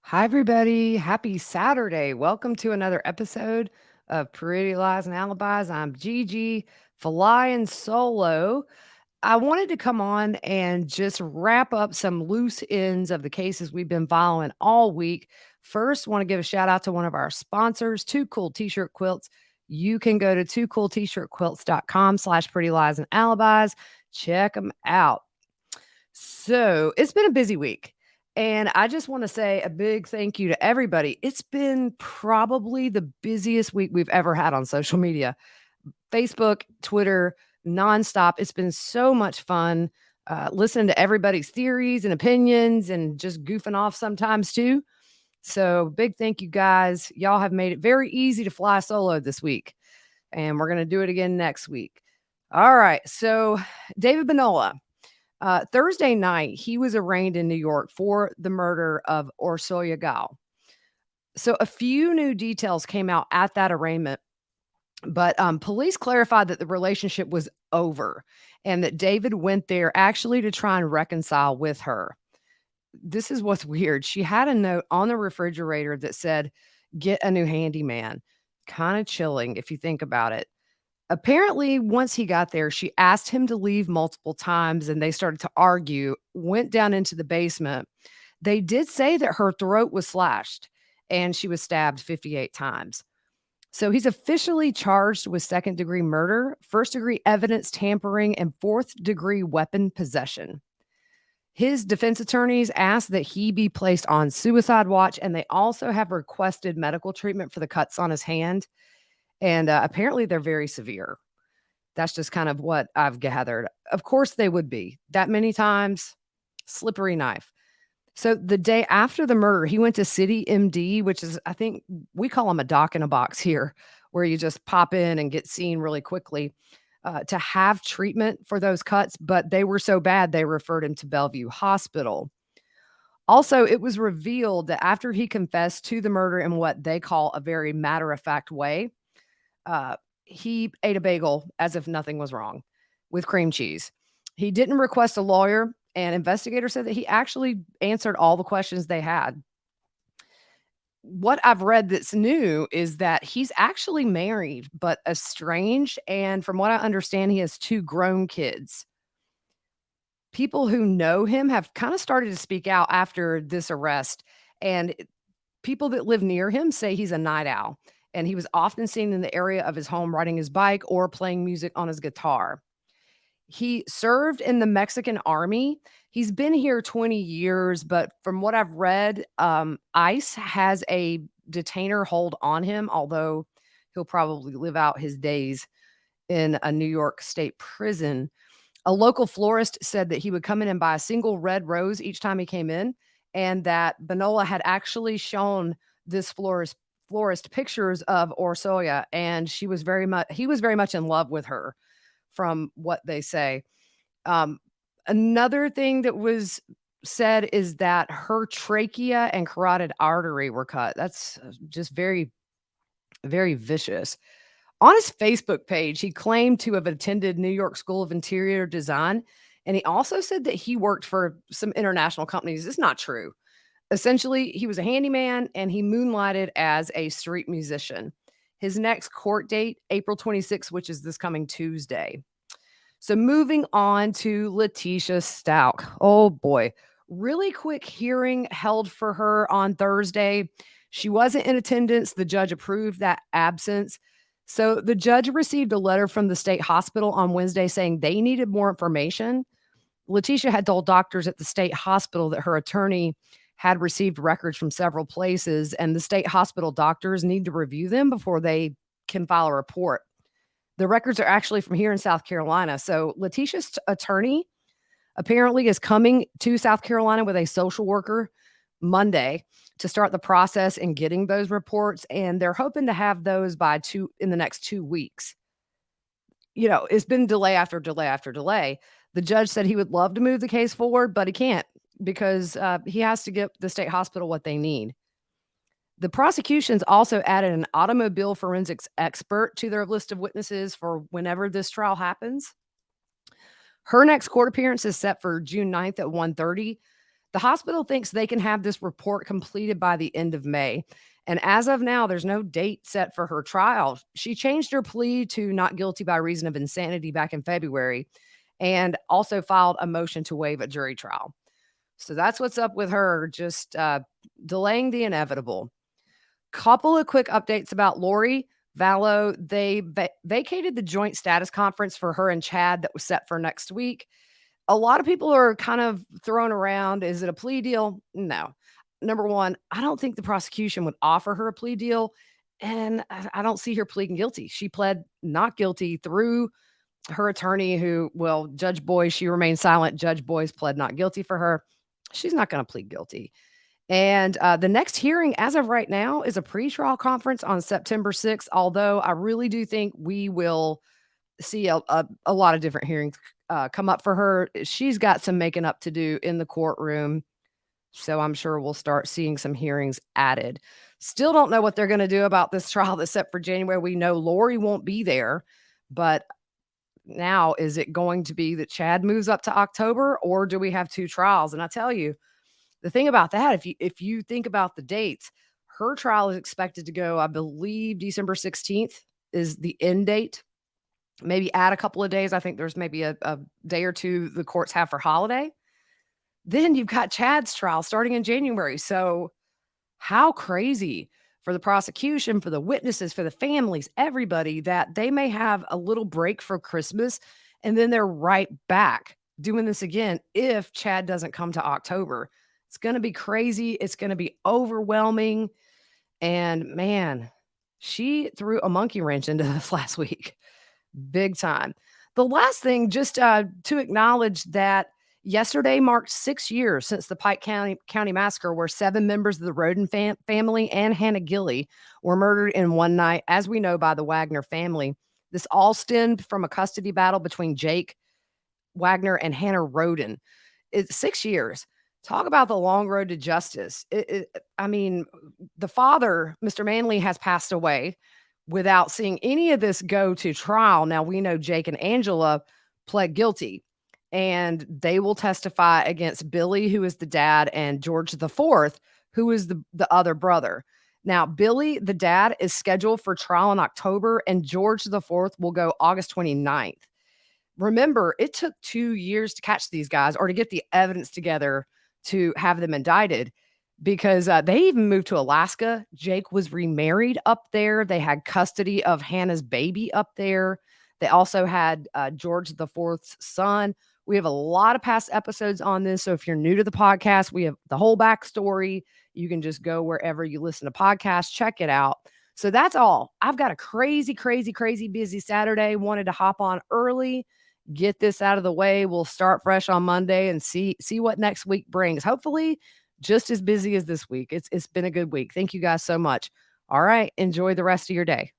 Hi, everybody. Happy Saturday. Welcome to another episode of Pretty Lies and Alibis. I'm Gigi, flying solo. I wanted to come on and just wrap up some loose ends of the cases we've been following all week. First, want to give a shout out to one of our sponsors, Two Cool T-shirt Quilts. You can go to twocooltshirtquilts.com/ pretty lies and alibis. Check them out. So it's been a busy week. And I just want to say a big thank you to everybody. It's been probably the busiest week we've ever had on social media. Facebook, Twitter, nonstop. It's been so much fun listening to everybody's theories and opinions and just goofing off sometimes too. So, big thank you guys. Y'all have made it very easy to fly solo this week. And we're going to do it again next week. All right. So, David Bonola. Thursday night, he was arraigned in New York for the murder of Orsoya Gal. So a few new details came out at that arraignment, but police clarified that the relationship was over and that David went there actually to try and reconcile with her. This is what's weird. She had a note on the refrigerator that said, "Get a new handyman." Kind of chilling if you think about it. Apparently, once he got there, she asked him to leave multiple times and they started to argue, went down into the basement. They did say that her throat was slashed and she was stabbed 58 times. So he's officially charged with second-degree murder, first-degree evidence tampering, and fourth-degree weapon possession. His defense attorneys asked that he be placed on suicide watch, and they also have requested medical treatment for the cuts on his hand. And apparently, they're very severe. That's just kind of what I've gathered. Of course, they would be. That many times, slippery knife. So the day after the murder, he went to City MD, which is, I think we call him a doc in a box here, where you just pop in and get seen really quickly to have treatment for those cuts. But they were so bad, they referred him to Bellevue Hospital. Also, it was revealed that after he confessed to the murder in what they call a very matter of fact way, uh, he ate a bagel as if nothing was wrong with cream cheese. He didn't request a lawyer, and investigators said that he actually answered all the questions they had. What I've read that's new is that he's actually married, but estranged. And from what I understand, he has two grown kids. People who know him have kind of started to speak out after this arrest. And people that live near him say he's a night owl. And he was often seen in the area of his home riding his bike or playing music on his guitar. He served in the Mexican army. He's been here 20 years, but from what I've read, ICE has a detainer hold on him, although he'll probably live out his days in a New York state prison. A local florist said that he would come in and buy a single red rose each time he came in, and that Bonola had actually shown this florist pictures of Orsoya, and he was very much in love with her from what they say. Um, Another thing that was said is that her trachea and carotid artery were cut. That's just very, very vicious. On his Facebook page, he claimed to have attended New York School of Interior Design, and he also said that he worked for some international companies. It's not true. Essentially, he was a handyman and he moonlighted as a street musician. His next court date, April 26th, which is this coming Tuesday. So moving on to Letecia Stauch. Oh boy. Really quick hearing held for her on Thursday. She wasn't in attendance. The judge approved that absence. So the judge received a letter from the state hospital on Wednesday saying they needed more information. Letecia had told doctors at the state hospital that her attorney had received records from several places, and the state hospital doctors need to review them before they can file a report. The records are actually from here in South Carolina. So Letecia's attorney apparently is coming to South Carolina with a social worker Monday to start the process in getting those reports. And they're hoping to have those in the next 2 weeks. You know, it's been delay after delay after delay. The judge said he would love to move the case forward, but he can't because he has to get the state hospital what they need. The prosecutions also added an automobile forensics expert to their list of witnesses for whenever this trial happens. Her next court appearance is set for June 9th at 1:30. The hospital thinks they can have this report completed by the end of May. And as of now, there's no date set for her trial. She changed her plea to not guilty by reason of insanity back in February and also filed a motion to waive a jury trial. So that's what's up with her, just delaying the inevitable. Couple of quick updates about Lori Vallow. They vacated the joint status conference for her and Chad that was set for next week. A lot of people are kind of throwing around, is it a plea deal? No. Number one, I don't think the prosecution would offer her a plea deal. And I don't see her pleading guilty. She pled not guilty through her attorney, who, well, Judge Boyce, she remained silent. Judge Boyce pled not guilty for her. She's not going to plead guilty. And the next hearing, as of right now, is a pretrial conference on September 6th. Although I really do think we will see a lot of different hearings come up for her. She's got some making up to do in the courtroom. So I'm sure we'll start seeing some hearings added. Still don't know what they're going to do about this trial that's set for January. We know Lori won't be there, but now is it going to be that Chad moves up to October, or do we have two trials? And I tell you, the thing about that, if you think about the dates, her trial is expected to go, I believe, December 16th is the end date. Maybe add a couple of days. I think there's maybe a day or two the courts have for holiday. Then you've got Chad's trial starting in January. So how crazy for the prosecution, for the witnesses, for the families, everybody, that they may have a little break for Christmas and then they're right back doing this again if Chad doesn't come to October. It's going to be crazy. It's going to be overwhelming. And man, she threw a monkey wrench into this last week. Big time. The last thing, just to acknowledge that yesterday marked 6 years since the Pike County Massacre, where 7 members of the Roden family and Hannah Gilley were murdered in one night, as we know, by the Wagner family. This all stemmed from a custody battle between Jake Wagner and Hannah Roden. It's 6 years. Talk about the long road to justice. I mean, the father, Mr. Manley, has passed away without seeing any of this go to trial. Now, we know Jake and Angela pled guilty, and they will testify against Billy, who is the dad, and George the Fourth, who is the other brother. Now, Billy, the dad, is scheduled for trial in October, and George the Fourth will go August 29th. Remember, it took 2 years to catch these guys, or to get the evidence together to have them indicted, because they even moved to Alaska. Jake was remarried up there. They had custody of Hannah's baby up there. They also had George the Fourth's son. We have a lot of past episodes on this. So if you're new to the podcast, we have the whole backstory. You can just go wherever you listen to podcasts, check it out. So that's all. I've got a crazy, crazy, crazy busy Saturday. Wanted to hop on early, get this out of the way. We'll start fresh on Monday and see what next week brings. Hopefully just as busy as this week. It's been a good week. Thank you guys so much. All right. Enjoy the rest of your day.